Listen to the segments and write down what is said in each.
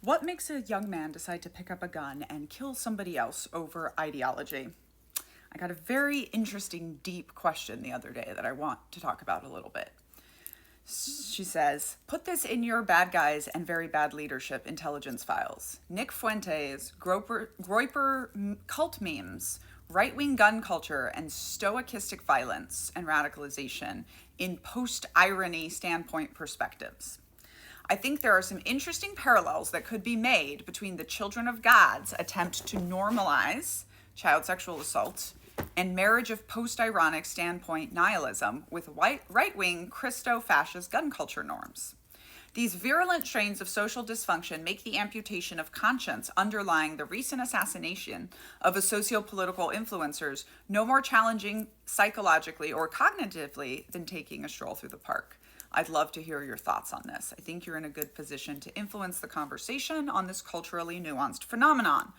What makes a young man decide to pick up a gun and kill somebody else over ideology? I got a very interesting, deep question the other day that I want to talk about a little bit. She says, put this in your bad guys and very bad leadership intelligence files. Nick Fuentes, Groyper cult memes, right-wing gun culture, and stochastic violence and radicalization in post-irony standpoint perspectives. I think there are some interesting parallels that could be made between the Children of God's attempt to normalize child sexual assault and marriage of post-ironic standpoint nihilism with right-wing Christo-fascist gun culture norms. These virulent strains of social dysfunction make the amputation of conscience underlying the recent assassination of a socio-political influencers no more challenging psychologically or cognitively than taking a stroll through the park. I'd love to hear your thoughts on this. I think you're in a good position to influence the conversation on this culturally nuanced phenomenon.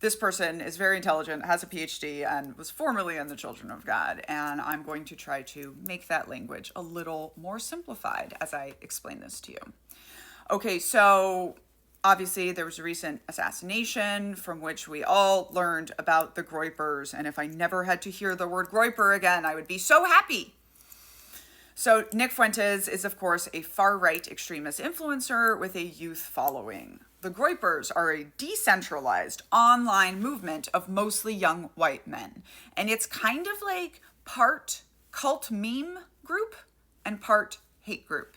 This person is very intelligent, has a PhD, and was formerly in the Children of God, and I'm going to try to make that language a little more simplified as I explain this to you. Okay, so obviously there was a recent assassination from which we all learned about the Groypers, and if I never had to hear the word Groyper again, I would be so happy. So Nick Fuentes is, of course, a far-right extremist influencer with a youth following. The Groypers are a decentralized online movement of mostly young white men. And it's kind of like part cult meme group and part hate group.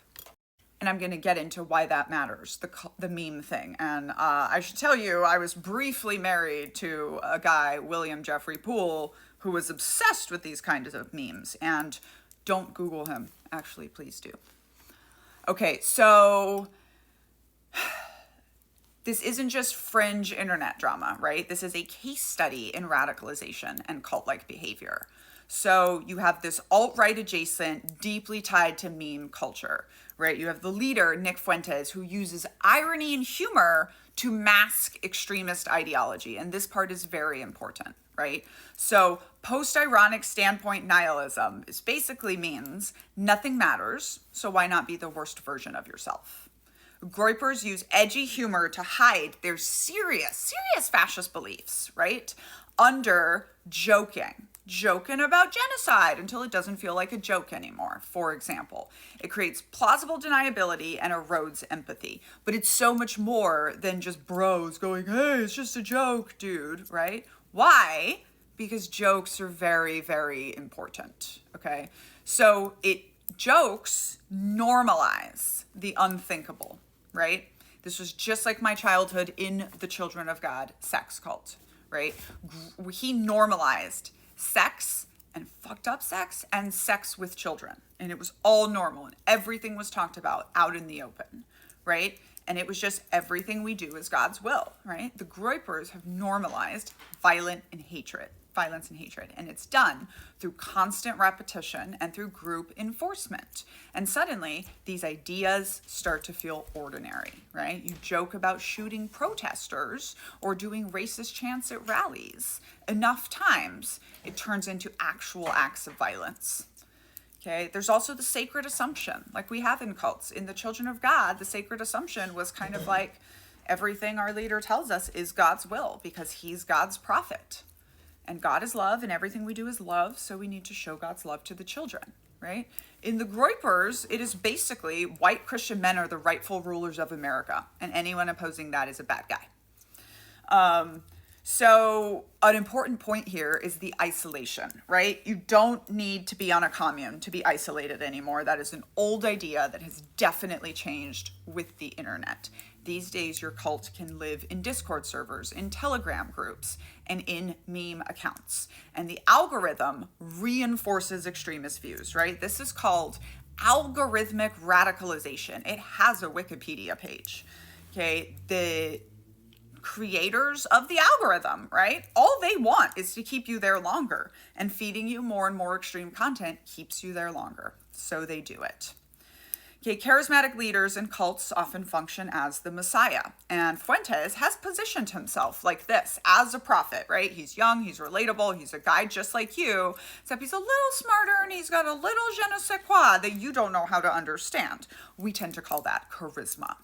And I'm going to get into why that matters, the meme thing. And I should tell you, I was briefly married to a guy, William Jeffrey Poole, who was obsessed with these kinds of memes. And don't Google him. Actually, please do. Okay, so this isn't just fringe internet drama, right? This is a case study in radicalization and cult-like behavior. So you have this alt-right adjacent, deeply tied to meme culture, right? You have the leader, Nick Fuentes, who uses irony and humor to mask extremist ideology. And this part is very important, right? So post-ironic standpoint nihilism basically means nothing matters, so why not be the worst version of yourself? Groypers use edgy humor to hide their serious fascist beliefs, right? Under joking about genocide until it doesn't feel like a joke anymore, for example. It creates plausible deniability and erodes empathy. But it's so much more than just bros going, hey, it's just a joke, dude, right? Why? Because jokes are very, very important, okay? So jokes normalize the unthinkable, right? This was just like my childhood in the Children of God sex cult, right? He normalized sex and fucked up sex and sex with children. And it was all normal and everything was talked about out in the open, right? And it was just everything we do is God's will, right? The Groypers have normalized violence and hatred. And it's done through constant repetition and through group enforcement. And suddenly these ideas start to feel ordinary, right? You joke about shooting protesters or doing racist chants at rallies. Enough times, it turns into actual acts of violence. Okay, there's also the sacred assumption, like we have in cults. In the Children of God, the sacred assumption was kind of like everything our leader tells us is God's will because he's God's prophet. And God is love and everything we do is love, so we need to show God's love to the children, right? In the Groypers, it is basically white Christian men are the rightful rulers of America, and anyone opposing that is a bad guy. So an important point here is the isolation, right? You don't need to be on a commune to be isolated anymore. That is an old idea that has definitely changed with the internet. These days, your cult can live in Discord servers, in Telegram groups, and in meme accounts. And the algorithm reinforces extremist views, right? This is called algorithmic radicalization. It has a Wikipedia page, okay? The creators of the algorithm, right? All they want is to keep you there longer, and feeding you more and more extreme content keeps you there longer. So they do it. Okay, charismatic leaders and cults often function as the Messiah, and Fuentes has positioned himself like this, as a prophet, right? He's young, he's relatable, he's a guy just like you, except he's a little smarter and he's got a little je ne sais quoi that you don't know how to understand. We tend to call that charisma.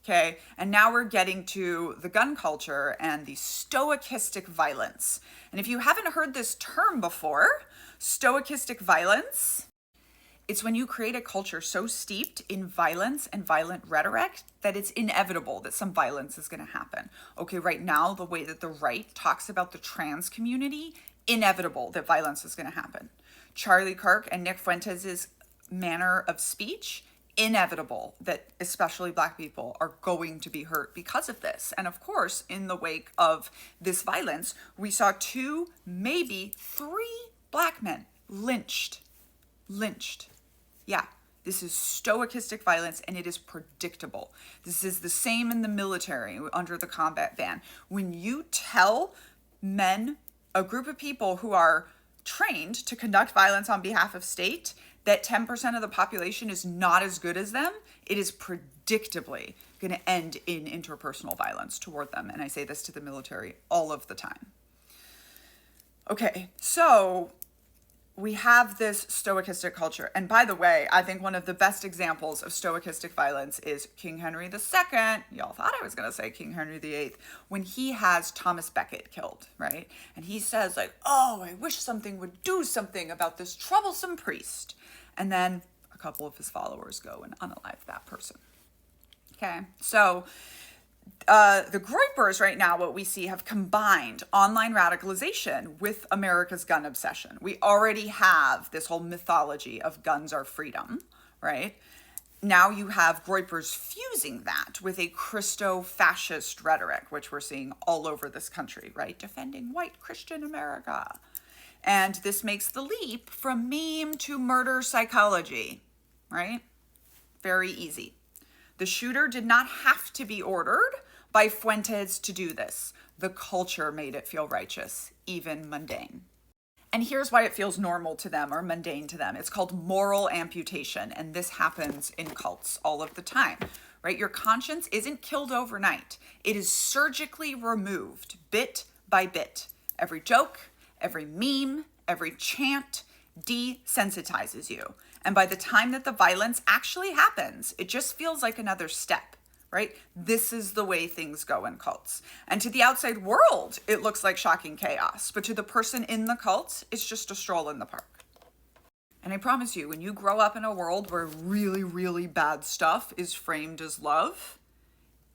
Okay, and now we're getting to the gun culture and the stochastic violence. And if you haven't heard this term before, stochastic violence, it's when you create a culture so steeped in violence and violent rhetoric that it's inevitable that some violence is going to happen. Okay, right now, the way that the right talks about the trans community, inevitable that violence is going to happen. Charlie Kirk and Nick Fuentes' manner of speech, inevitable that especially Black people are going to be hurt because of this. And of course, in the wake of this violence, we saw 2, maybe 3 Black men lynched. Yeah, this is stochastic violence, and it is predictable. This is the same in the military under the combat ban. When you tell men, a group of people who are trained to conduct violence on behalf of state, that 10% of the population is not as good as them, it is predictably going to end in interpersonal violence toward them. And I say this to the military all of the time. Okay, so we have this stochastic culture. And by the way, I think one of the best examples of stochastic violence is King Henry II. Y'all thought I was going to say King Henry VIII, when he has Thomas Becket killed, right? And he says like, oh, I wish something would do something about this troublesome priest. And then a couple of his followers go and unalive that person. Okay, so the groypers right now, what we see, have combined online radicalization with America's gun obsession. We already have this whole mythology of guns are freedom, right? Now you have groypers fusing that with a Christo-fascist rhetoric, which we're seeing all over this country, right? Defending white Christian America. And this makes the leap from meme to murder psychology, right? Very easy. The shooter did not have to be ordered by Fuentes to do this. The culture made it feel righteous, even mundane. And here's why it feels normal to them or mundane to them. It's called moral amputation, and this happens in cults all of the time, right? Your conscience isn't killed overnight. It is surgically removed bit by bit. Every joke, every meme, every chant desensitizes you. And by the time that the violence actually happens, it just feels like another step, right? This is the way things go in cults. And to the outside world, it looks like shocking chaos. But to the person in the cult, it's just a stroll in the park. And I promise you, when you grow up in a world where really, really bad stuff is framed as love,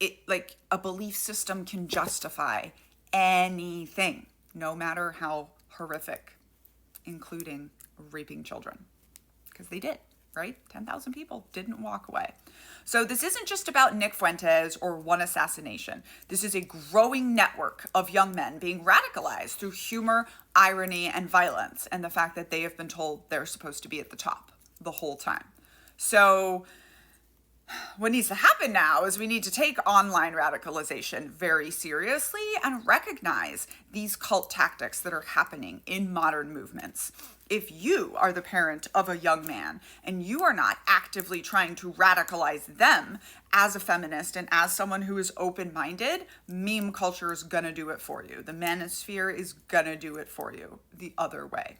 it, like, a belief system can justify anything, no matter how horrific, including raping children. Because they did, right? 10,000 people didn't walk away. So this isn't just about Nick Fuentes or one assassination. This is a growing network of young men being radicalized through humor, irony, and violence, and the fact that they have been told they're supposed to be at the top the whole time. So what needs to happen now is we need to take online radicalization very seriously and recognize these cult tactics that are happening in modern movements. If you are the parent of a young man and you are not actively trying to radicalize them as a feminist and as someone who is open-minded, meme culture is gonna do it for you. The manosphere is gonna do it for you the other way.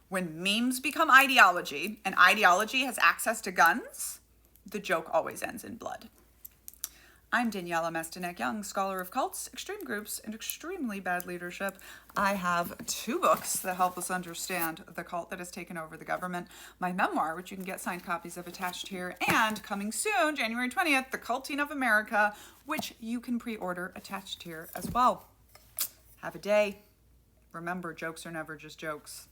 When memes become ideology and ideology has access to guns, the joke always ends in blood. I'm Daniela Mestinek-Young, scholar of cults, extreme groups, and extremely bad leadership. I have 2 books that help us understand the cult that has taken over the government. My memoir, which you can get signed copies of attached here, and coming soon, January 20th, The Culting of America, which you can pre-order attached here as well. Have a day. Remember, jokes are never just jokes.